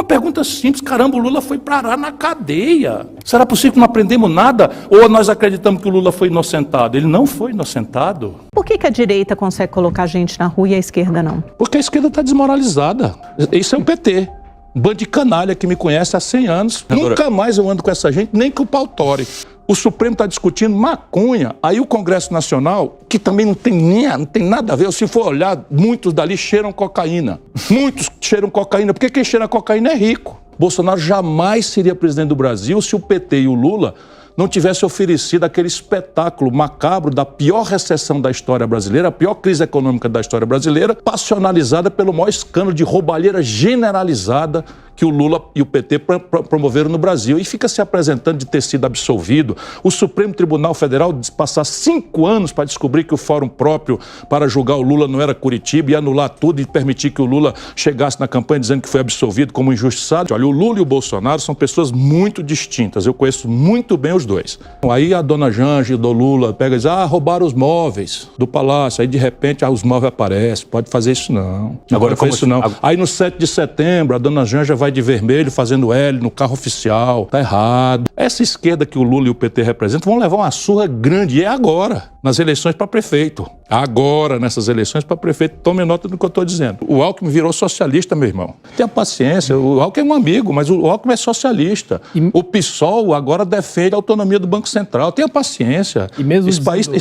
Uma pergunta simples, caramba, o Lula foi parar na cadeia. Será possível que não aprendemos nada? Ou nós acreditamos que o Lula foi inocentado? Ele não foi inocentado. Por que a direita consegue colocar gente na rua e a esquerda não? Porque a esquerda está desmoralizada. Isso é o PT. Um bando de canalha que me conhece há 100 anos. Nunca mais eu ando com essa gente, nem que o pau tore. O Supremo está discutindo maconha. Aí o Congresso Nacional, que também não tem nada a ver, se for olhar, muitos dali cheiram cocaína. Muitos cheiram cocaína, porque quem cheira cocaína é rico. Bolsonaro jamais seria presidente do Brasil se o PT e o Lula não tivessem oferecido aquele espetáculo macabro da pior recessão da história brasileira, a pior crise econômica da história brasileira, passionalizada pelo maior escândalo de roubalheira generalizada que o Lula e o PT promoveram no Brasil. E fica se apresentando de ter sido absolvido. O Supremo Tribunal Federal passar 5 anos para descobrir que o fórum próprio para julgar o Lula não era Curitiba e anular tudo e permitir que o Lula chegasse na campanha dizendo que foi absolvido como injustiçado. Olha, o Lula e o Bolsonaro são pessoas muito distintas. Eu conheço muito bem os dois. Aí a dona Janja do Lula pega e diz, roubaram os móveis do palácio. Aí de repente os móveis aparecem. Pode fazer isso não. Agora faz isso não. Aí no 7 de setembro a dona Janja vai de vermelho fazendo L no carro oficial. Tá errado. Essa esquerda que o Lula e o PT representam vão levar uma surra grande. E é agora, nas eleições para prefeito. Agora, nessas eleições para prefeito. Tome nota do que eu estou dizendo. O Alckmin virou socialista, meu irmão. Tenha paciência. O Alckmin é um amigo, mas o Alckmin é socialista. O PSOL agora defende a autonomia do Banco Central. Tenha paciência. E mesmo esse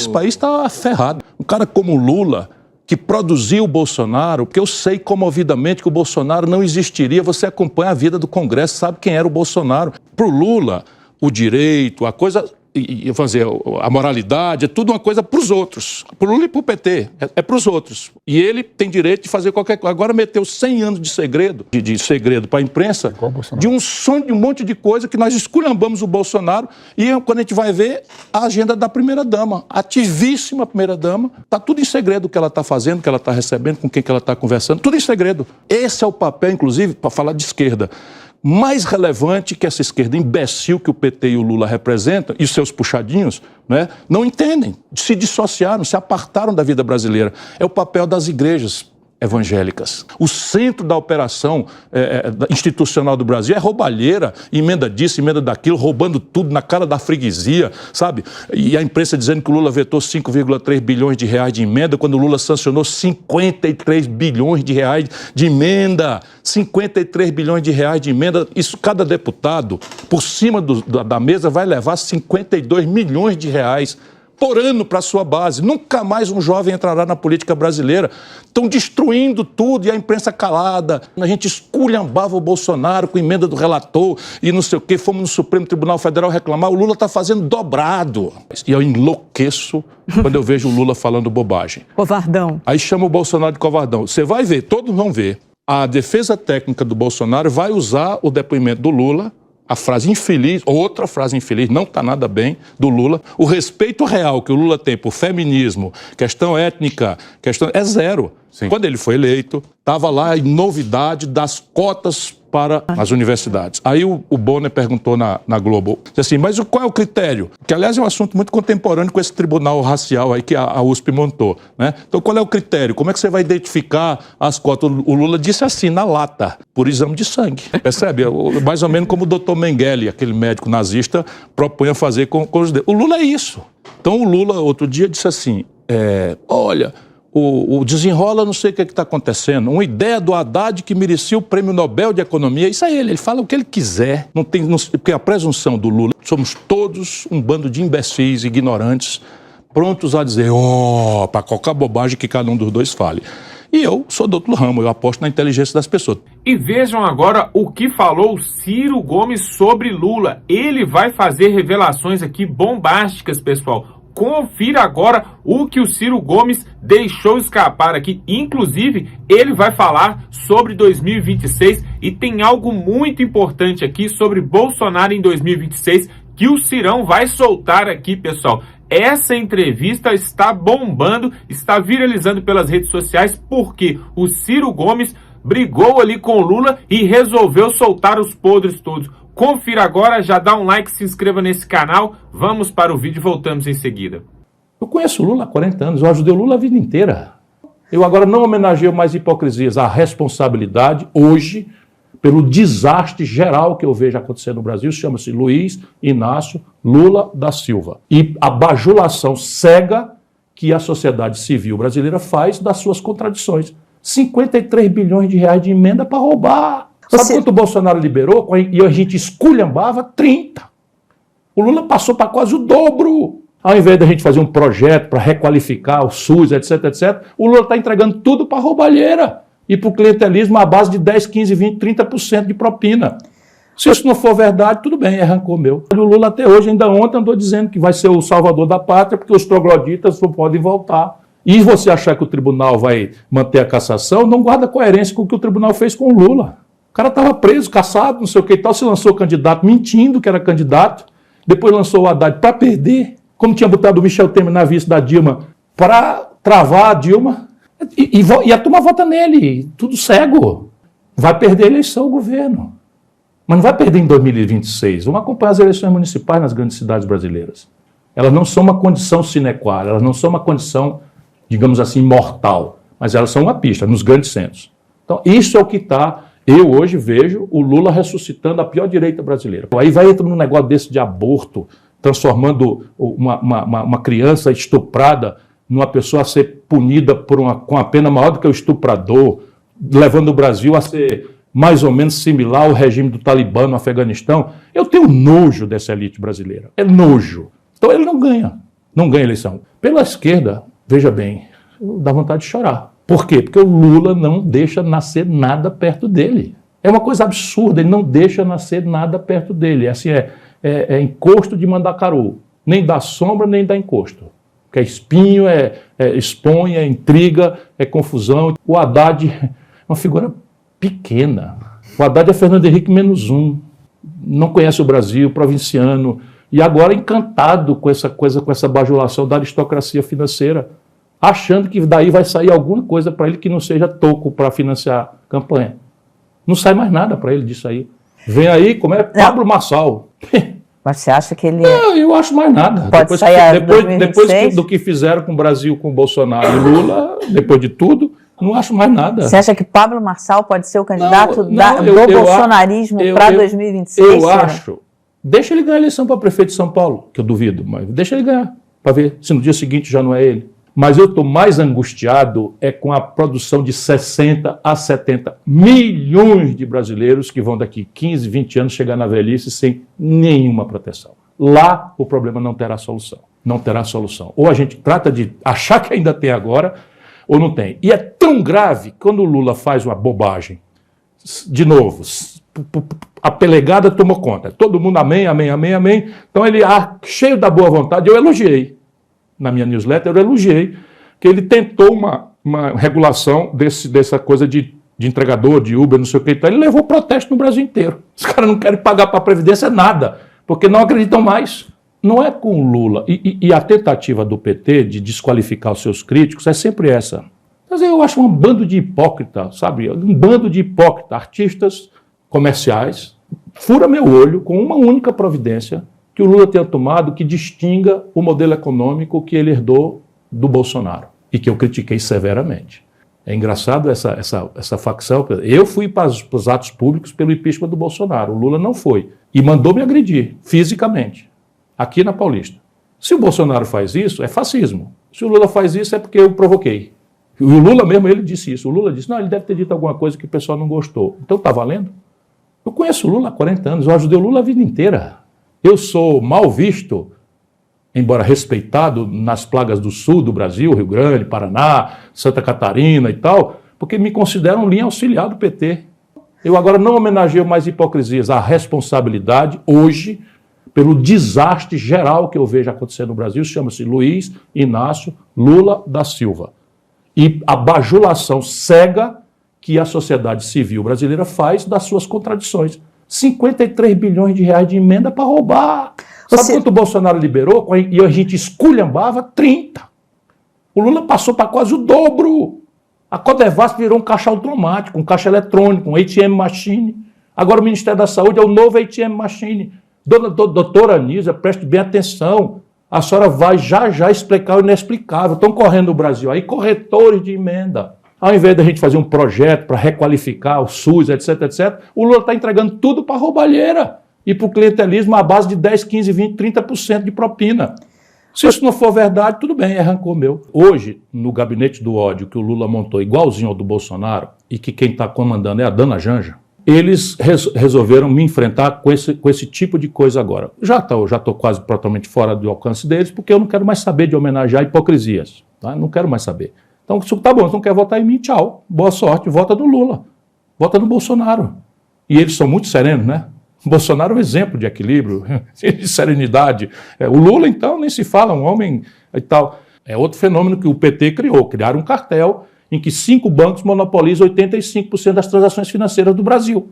país está ferrado. Um cara como o Lula, que produziu o Bolsonaro, porque eu sei comovidamente que o Bolsonaro não existiria. Você acompanha a vida do Congresso, sabe quem era o Bolsonaro. Para o Lula, o direito, a coisa... a moralidade, é tudo uma coisa para os outros. Para o Lula e para o PT, é para os outros. E ele tem direito de fazer qualquer coisa. Agora meteu 100 anos de segredo para a imprensa, de um sonho, de um monte de coisa que nós esculhambamos o Bolsonaro e quando a gente vai ver a agenda da primeira-dama, ativíssima primeira-dama, está tudo em segredo o que ela está fazendo, o que ela está recebendo, com quem que ela está conversando, tudo em segredo. Esse é o papel, inclusive, para falar de esquerda, mais relevante que essa esquerda imbecil que o PT e o Lula representam, e seus puxadinhos, né, não entendem, se dissociaram, se apartaram da vida brasileira. É o papel das igrejas evangélicas. O centro da operação institucional do Brasil é roubalheira, emenda disso, emenda daquilo, roubando tudo na cara da freguesia, sabe? E a imprensa dizendo que o Lula vetou 5,3 bilhões de reais de emenda, quando o Lula sancionou 53 bilhões de reais de emenda. 53 bilhões de reais de emenda. Isso, cada deputado, por cima da mesa, vai levar 52 milhões de reais por ano para a sua base. Nunca mais um jovem entrará na política brasileira. Estão destruindo tudo e a imprensa calada. A gente esculhambava o Bolsonaro com emenda do relator e não sei o quê. Fomos no Supremo Tribunal Federal reclamar. O Lula está fazendo dobrado. E eu enlouqueço quando eu vejo o Lula falando bobagem. Covardão. Aí chama o Bolsonaro de covardão. Você vai ver, todos vão ver. A defesa técnica do Bolsonaro vai usar o depoimento do Lula, a frase infeliz, outra frase infeliz, não está nada bem, do Lula. O respeito real que o Lula tem por feminismo, questão étnica, é zero. Sim. Quando ele foi eleito, estava lá a novidade das cotas para as universidades. Aí o Bonner perguntou na Globo, disse assim, mas qual é o critério? Que, aliás, é um assunto muito contemporâneo com esse tribunal racial aí que a USP montou, né? Então, qual é o critério? Como é que você vai identificar as cotas? O Lula disse assim, na lata, por exame de sangue. Percebe? Mais ou menos como o Dr. Mengele, aquele médico nazista, propunha fazer com os dedos. O Lula é isso. Então, o Lula, outro dia, disse assim, olha... O desenrola, não sei o que está acontecendo. Uma ideia do Haddad que merecia o Prêmio Nobel de Economia. Isso é ele fala o que ele quiser. Porque a presunção do Lula, somos todos um bando de imbecis, ignorantes, prontos a dizer, para qualquer bobagem que cada um dos dois fale. E eu sou do outro ramo, eu aposto na inteligência das pessoas. E vejam agora o que falou Ciro Gomes sobre Lula. Ele vai fazer revelações aqui bombásticas, pessoal. Confira agora o que o Ciro Gomes deixou escapar aqui. Inclusive, ele vai falar sobre 2026 e tem algo muito importante aqui sobre Bolsonaro em 2026 que o Cirão vai soltar aqui, pessoal. Essa entrevista está bombando, está viralizando pelas redes sociais porque o Ciro Gomes brigou ali com o Lula e resolveu soltar os podres todos. Confira agora, já dá um like, se inscreva nesse canal. Vamos para o vídeo e voltamos em seguida. Eu conheço o Lula há 40 anos, eu ajudei o Lula a vida inteira. Eu agora não homenageio mais hipocrisias. A responsabilidade, hoje, pelo desastre geral que eu vejo acontecer no Brasil, chama-se Luiz Inácio Lula da Silva. E a bajulação cega que a sociedade civil brasileira faz das suas contradições. 53 bilhões de reais de emenda para roubar. Sabe quanto o Bolsonaro liberou? E a gente esculhambava 30. O Lula passou para quase o dobro. Ao invés da gente fazer um projeto para requalificar o SUS, etc, etc, o Lula está entregando tudo para roubalheira e para o clientelismo à base de 10, 15, 20, 30% de propina. Se isso não for verdade, tudo bem, é rancor meu. O Lula até hoje, ainda ontem, andou dizendo que vai ser o salvador da pátria porque os trogloditas não podem voltar. E você achar que o tribunal vai manter a cassação, não guarda coerência com o que o tribunal fez com o Lula. O cara estava preso, caçado, não sei o que e tal, se lançou candidato mentindo que era candidato, depois lançou o Haddad para perder, como tinha botado o Michel Temer na vice da Dilma para travar a Dilma, e a turma vota nele, tudo cego. Vai perder a eleição o governo. Mas não vai perder em 2026. Vamos acompanhar as eleições municipais nas grandes cidades brasileiras. Elas não são uma condição sine qua non, elas não são uma condição, digamos assim, mortal, mas elas são uma pista nos grandes centros. Então, isso é o que está. Eu hoje vejo o Lula ressuscitando a pior direita brasileira. Aí vai entrar num negócio desse de aborto, transformando uma criança estuprada numa pessoa a ser punida com a pena maior do que o estuprador, levando o Brasil a ser mais ou menos similar ao regime do Talibã no Afeganistão. Eu tenho nojo dessa elite brasileira. É nojo. Então ele não ganha eleição. Pela esquerda, veja bem, dá vontade de chorar. Por quê? Porque o Lula não deixa nascer nada perto dele. É uma coisa absurda, ele não deixa nascer nada perto dele. Assim, é encosto de mandacaru. Nem dá sombra, nem dá encosto. Que é espinho, expõe, é intriga, é confusão. O Haddad é uma figura pequena. O Haddad é Fernando Henrique -1. Não conhece o Brasil, provinciano. E agora encantado com essa coisa, com essa bajulação da aristocracia financeira, achando que daí vai sair alguma coisa para ele que não seja toco para financiar a campanha. Não sai mais nada para ele disso aí. Vem aí, como é? Pablo Marçal. Mas você acha que ele... Não, eu acho mais nada. Pode sair depois do que fizeram com o Brasil, com o Bolsonaro e Lula, depois de tudo, não acho mais nada. Você acha que Pablo Marçal pode ser o candidato do bolsonarismo para 2026? Eu acho. Deixa ele ganhar a eleição para prefeito de São Paulo, que eu duvido, mas deixa ele ganhar, para ver se no dia seguinte já não é ele. Mas eu estou mais angustiado com a produção de 60 a 70 milhões de brasileiros que vão daqui 15, 20 anos chegar na velhice sem nenhuma proteção. Lá o problema não terá solução. Não terá solução. Ou a gente trata de achar que ainda tem agora, ou não tem. E é tão grave quando o Lula faz uma bobagem. De novo, a pelegada tomou conta. Todo mundo amém, amém, amém, amém. Então ele, cheio da boa vontade, eu elogiei. Na minha newsletter, eu elogiei que ele tentou uma regulação dessa coisa de entregador, de Uber, não sei o que. Então, ele levou protesto no Brasil inteiro. Os caras não querem pagar para a Previdência nada, porque não acreditam mais. Não é com o Lula. E a tentativa do PT de desqualificar os seus críticos é sempre essa. Mas eu acho um bando de hipócrita, sabe? Um bando de hipócrita, artistas comerciais. Fura meu olho com uma única providência que o Lula tenha tomado que distinga o modelo econômico que ele herdou do Bolsonaro e que eu critiquei severamente. É engraçado essa facção. Eu fui para os atos públicos pelo impeachment do Bolsonaro, o Lula não foi. E mandou me agredir fisicamente, aqui na Paulista. Se o Bolsonaro faz isso, é fascismo. Se o Lula faz isso, é porque eu provoquei. E o Lula mesmo, ele disse isso. O Lula disse, não, ele deve ter dito alguma coisa que o pessoal não gostou. Então tá valendo? Eu conheço o Lula há 40 anos, eu ajudei o Lula a vida inteira. Eu sou mal visto, embora respeitado nas plagas do sul do Brasil, Rio Grande, Paraná, Santa Catarina e tal, porque me consideram linha auxiliar do PT. Eu agora não homenageio mais hipocrisias, a responsabilidade hoje pelo desastre geral que eu vejo acontecer no Brasil, chama-se Luiz Inácio Lula da Silva. E a bajulação cega que a sociedade civil brasileira faz das suas contradições. 53 bilhões de reais de emenda para roubar. Sabe quanto o Bolsonaro liberou? E a gente esculhambava 30. O Lula passou para quase o dobro. A Codevasf virou um caixa automático, um caixa eletrônico, um ATM machine. Agora o Ministério da Saúde é o novo ATM machine. Doutora Anísia, preste bem atenção. A senhora vai já explicar o inexplicável. Estão correndo no Brasil aí corretores de emenda. Ao invés da gente fazer um projeto para requalificar o SUS, etc, etc, o Lula está entregando tudo para a roubalheira e para o clientelismo à base de 10, 15, 20, 30% de propina. Se isso não for verdade, tudo bem, é rancor meu. Hoje, no gabinete do ódio que o Lula montou igualzinho ao do Bolsonaro, e que quem está comandando é a Dana Janja, eles resolveram me enfrentar com esse tipo de coisa agora. Já estou quase totalmente fora do alcance deles, porque eu não quero mais saber de homenagear hipocrisias. Tá? Não quero mais saber. Então, tá bom, você não quer votar em mim, tchau. Boa sorte, vota no Lula. Vota no Bolsonaro. E eles são muito serenos, né? O Bolsonaro é um exemplo de equilíbrio, de serenidade. O Lula, então, nem se fala, um homem e tal. É outro fenômeno que o PT criou. Criaram um cartel em que 5 bancos monopolizam 85% das transações financeiras do Brasil.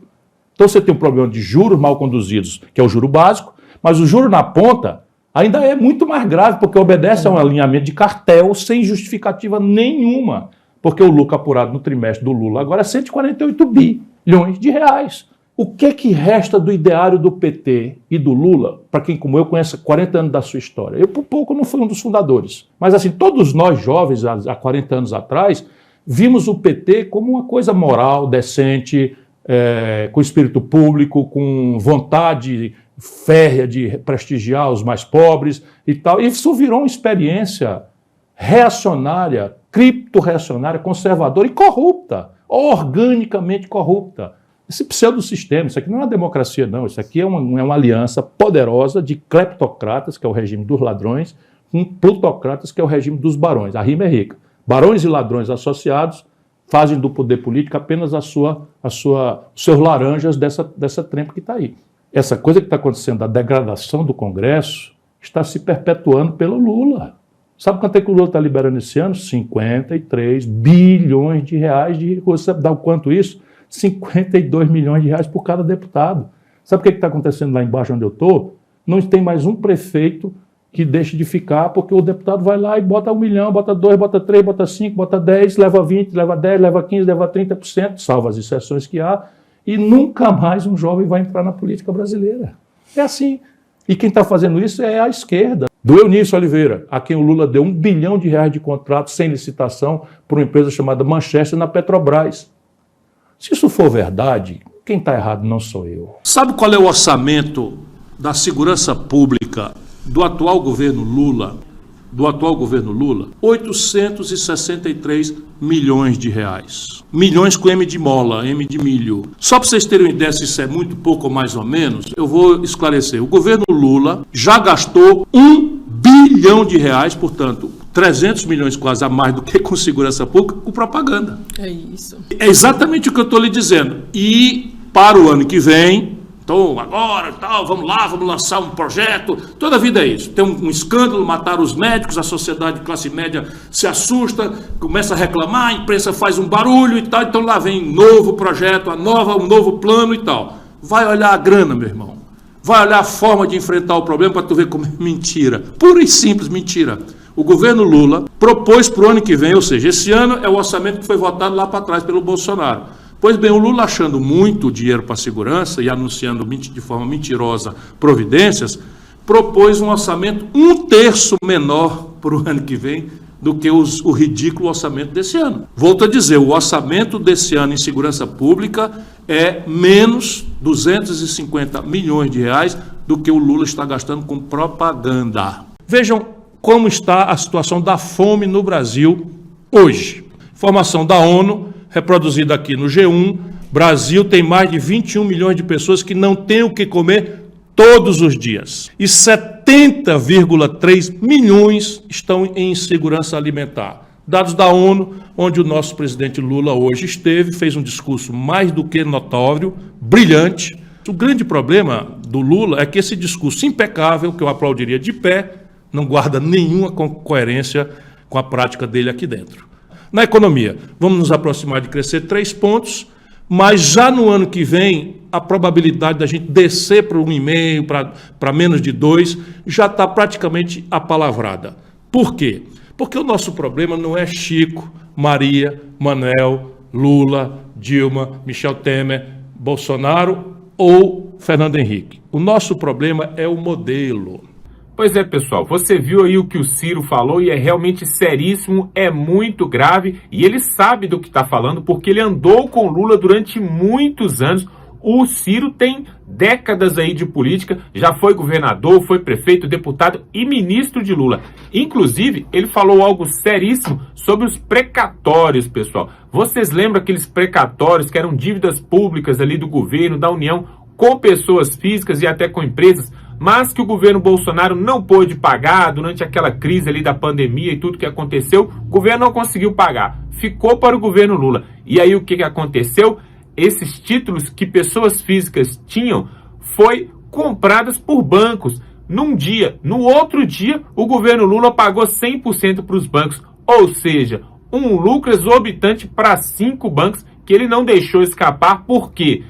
Então você tem um problema de juros mal conduzidos, que é o juro básico, mas o juro na ponta ainda é muito mais grave, porque obedece a um alinhamento de cartel sem justificativa nenhuma. Porque o lucro apurado no trimestre do Lula agora é 148 bilhões de reais. O que resta do ideário do PT e do Lula, para quem como eu conhece 40 anos da sua história? Eu por pouco não fui um dos fundadores. Mas assim, todos nós jovens, há 40 anos atrás, vimos o PT como uma coisa moral, decente, com espírito público, com vontade férrea de prestigiar os mais pobres e tal. E isso virou uma experiência reacionária, cripto-reacionária, conservadora e corrupta, organicamente corrupta. Esse pseudo-sistema, isso aqui não é uma democracia, não. Isso aqui é uma aliança poderosa de cleptocratas, que é o regime dos ladrões, com plutocratas, que é o regime dos barões. A rima é rica. Barões e ladrões associados fazem do poder político apenas seus laranjas dessa trempa que está aí. Essa coisa que está acontecendo, a degradação do Congresso, está se perpetuando pelo Lula. Sabe quanto é que o Lula está liberando esse ano? 53 bilhões de reais de recursos. Sabe dar o quanto isso? 52 milhões de reais por cada deputado. Sabe o que está acontecendo lá embaixo onde eu estou? Não tem mais um prefeito que deixe de ficar, porque o deputado vai lá e bota 1 milhão, bota 2, bota 3, bota 5, bota 10, leva 20, leva 10, leva 15, leva 30%, salvo as exceções que há, e nunca mais um jovem vai entrar na política brasileira. É assim. E quem está fazendo isso é a esquerda. Do Eunício Oliveira, a quem o Lula deu R$1 bilhão de contrato sem licitação por uma empresa chamada Manchester na Petrobras. Se isso for verdade, quem está errado não sou eu. Sabe qual é o orçamento da segurança pública do atual governo Lula? 863 milhões de reais. Milhões com M de mola, M de milho. Só para vocês terem uma ideia se isso é muito pouco ou mais ou menos, eu vou esclarecer. O governo Lula já gastou R$1 bilhão de reais, portanto, 300 milhões quase a mais do que com segurança pública, com propaganda. É isso. É exatamente o que eu estou lhe dizendo. E para o ano que vem, então agora, tal, vamos lá, vamos lançar um projeto. Toda a vida é isso. Tem um escândalo, mataram os médicos, a sociedade de classe média se assusta, começa a reclamar, a imprensa faz um barulho e tal. Então lá vem um novo projeto, um novo plano e tal. Vai olhar a grana, meu irmão. Vai olhar a forma de enfrentar o problema para tu ver como é mentira. Pura e simples mentira. O governo Lula propôs para o ano que vem, ou seja, esse ano é o orçamento que foi votado lá para trás pelo Bolsonaro. Pois bem, o Lula, achando muito dinheiro para a segurança e anunciando de forma mentirosa providências, propôs um orçamento 1/3 menor para o ano que vem do que o ridículo orçamento desse ano. Volto a dizer, o orçamento desse ano em segurança pública é menos 250 milhões de reais do que o Lula está gastando com propaganda. Vejam como está a situação da fome no Brasil hoje. Informação da ONU, reproduzida aqui no G1, Brasil tem mais de 21 milhões de pessoas que não têm o que comer todos os dias. E 70,3 milhões estão em insegurança alimentar. Dados da ONU, onde o nosso presidente Lula hoje esteve, fez um discurso mais do que notório, brilhante. O grande problema do Lula é que esse discurso impecável, que eu aplaudiria de pé, não guarda nenhuma coerência com a prática dele aqui dentro. Na economia, vamos nos aproximar de crescer 3 pontos, mas já no ano que vem, a probabilidade da gente descer para 1,5, para menos de 2, já está praticamente apalavrada. Por quê? Porque o nosso problema não é Chico, Maria, Manuel, Lula, Dilma, Michel Temer, Bolsonaro ou Fernando Henrique. O nosso problema é o modelo. Pois é, pessoal, você viu aí o que o Ciro falou e é realmente seríssimo, é muito grave e ele sabe do que está falando porque ele andou com Lula durante muitos anos. O Ciro tem décadas aí de política, já foi governador, foi prefeito, deputado e ministro de Lula. Inclusive, ele falou algo seríssimo sobre os precatórios, pessoal. Vocês lembram aqueles precatórios que eram dívidas públicas ali do governo, da União, com pessoas físicas e até com empresas, mas que o governo Bolsonaro não pôde pagar durante aquela crise ali da pandemia e tudo que aconteceu, o governo não conseguiu pagar, ficou para o governo Lula. E aí o que aconteceu? Esses títulos que pessoas físicas tinham foi comprados por bancos num dia. No outro dia, o governo Lula pagou 100% para os bancos, ou seja, um lucro exorbitante para 5 bancos que ele não deixou escapar. Por quê?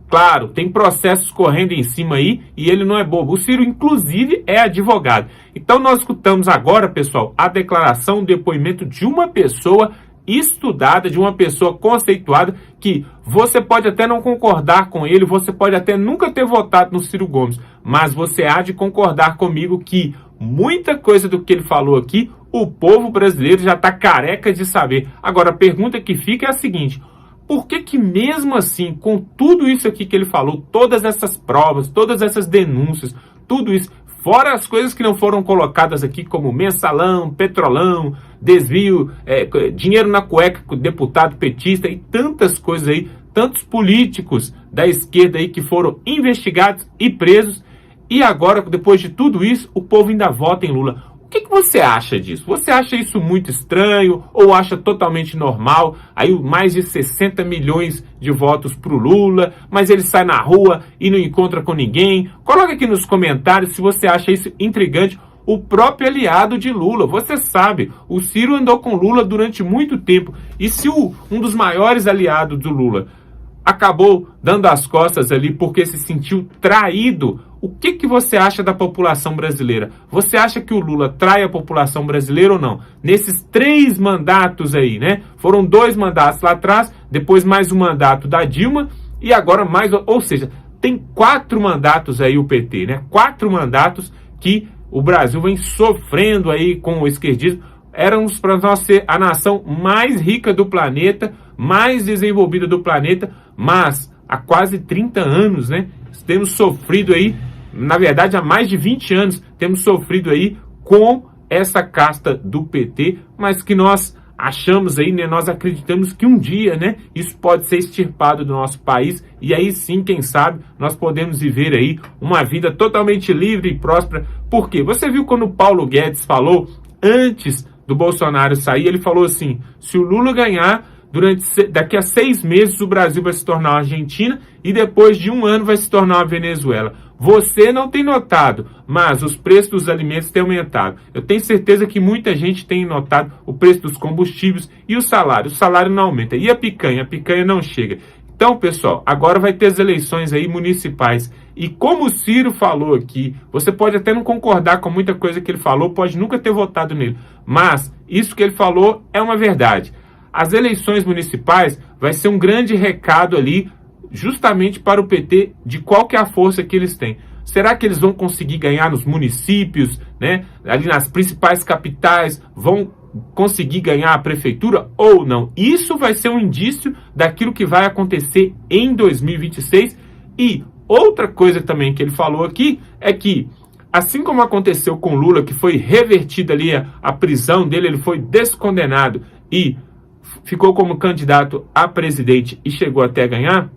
Claro, tem processos correndo em cima aí e ele não é bobo. O Ciro, inclusive, é advogado. Então nós escutamos agora, pessoal, a declaração, o depoimento de uma pessoa estudada, de uma pessoa conceituada, que você pode até não concordar com ele, você pode até nunca ter votado no Ciro Gomes, mas você há de concordar comigo que muita coisa do que ele falou aqui, o povo brasileiro já está careca de saber. Agora, a pergunta que fica é a seguinte: por que mesmo assim, com tudo isso aqui que ele falou, todas essas provas, todas essas denúncias, tudo isso, fora as coisas que não foram colocadas aqui, como mensalão, petrolão, desvio, dinheiro na cueca com o deputado petista e tantas coisas aí, tantos políticos da esquerda aí que foram investigados e presos, e agora, depois de tudo isso, o povo ainda vota em Lula. O que você acha disso? Você acha isso muito estranho ou acha totalmente normal? Aí mais de 60 milhões de votos para o Lula, mas ele sai na rua e não encontra com ninguém. Coloca aqui nos comentários se você acha isso intrigante. O próprio aliado de Lula, você sabe, o Ciro andou com Lula durante muito tempo. E se um dos maiores aliados do Lula acabou dando as costas ali porque se sentiu traído, o que você acha da população brasileira? Você acha que o Lula trai a população brasileira ou não? Nesses 3 mandatos aí, né? Foram 2 mandatos lá atrás, depois mais um mandato da Dilma e agora mais, ou seja, tem 4 mandatos aí o PT, né? 4 mandatos que o Brasil vem sofrendo aí com o esquerdismo. Éramos para nós ser a nação mais rica do planeta, mais desenvolvida do planeta, mas há quase 30 anos, né? Temos sofrido aí, na verdade há mais de 20 anos, temos sofrido aí com essa casta do PT, mas que nós achamos aí, né, nós acreditamos que um dia, né, isso pode ser extirpado do nosso país e aí sim, quem sabe, nós podemos viver aí uma vida totalmente livre e próspera. Por quê? Você viu quando o Paulo Guedes falou, antes do Bolsonaro sair, ele falou assim: se o Lula ganhar, daqui a 6 meses o Brasil vai se tornar uma Argentina e depois de 1 ano vai se tornar uma Venezuela. Você não tem notado, mas os preços dos alimentos têm aumentado. Eu tenho certeza que muita gente tem notado o preço dos combustíveis e o salário. O salário não aumenta. E a picanha não chega. Então, pessoal, agora vai ter as eleições aí municipais. E como o Ciro falou aqui, você pode até não concordar com muita coisa que ele falou, pode nunca ter votado nele. Mas isso que ele falou é uma verdade. As eleições municipais vai ser um grande recado ali, justamente para o PT, de qual que é a força que eles têm. Será que eles vão conseguir ganhar nos municípios, né? Ali nas principais capitais, vão conseguir ganhar a prefeitura ou não? Isso vai ser um indício daquilo que vai acontecer em 2026. E outra coisa também que ele falou aqui é que, assim como aconteceu com Lula, que foi revertida ali a prisão dele, ele foi descondenado e ficou como candidato a presidente e chegou até a ganhar,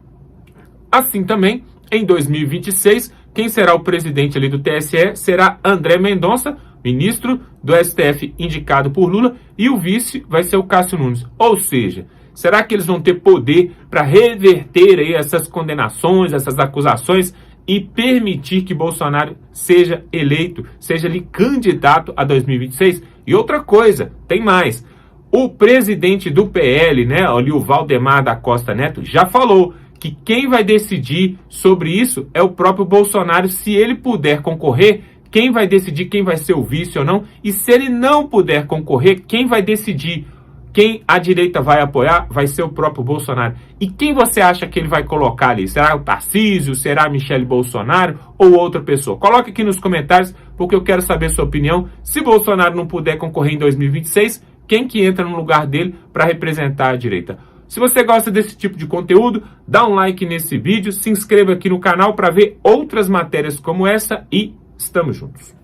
assim também, em 2026, quem será o presidente ali do TSE será André Mendonça, ministro do STF indicado por Lula, e o vice vai ser o Cássio Nunes. Ou seja, será que eles vão ter poder para reverter aí essas condenações, essas acusações e permitir que Bolsonaro seja eleito, seja ali candidato a 2026? E outra coisa, tem mais. O presidente do PL, né, ali o Valdemar da Costa Neto, já falou que quem vai decidir sobre isso é o próprio Bolsonaro. Se ele puder concorrer, quem vai decidir quem vai ser o vice ou não? E se ele não puder concorrer, quem vai decidir quem a direita vai apoiar vai ser o próprio Bolsonaro. E quem você acha que ele vai colocar ali? Será o Tarcísio? Será a Michele Bolsonaro? Ou outra pessoa? Coloque aqui nos comentários, porque eu quero saber sua opinião. Se Bolsonaro não puder concorrer em 2026, quem que entra no lugar dele para representar a direita? Se você gosta desse tipo de conteúdo, dá um like nesse vídeo, se inscreva aqui no canal para ver outras matérias como essa e estamos juntos.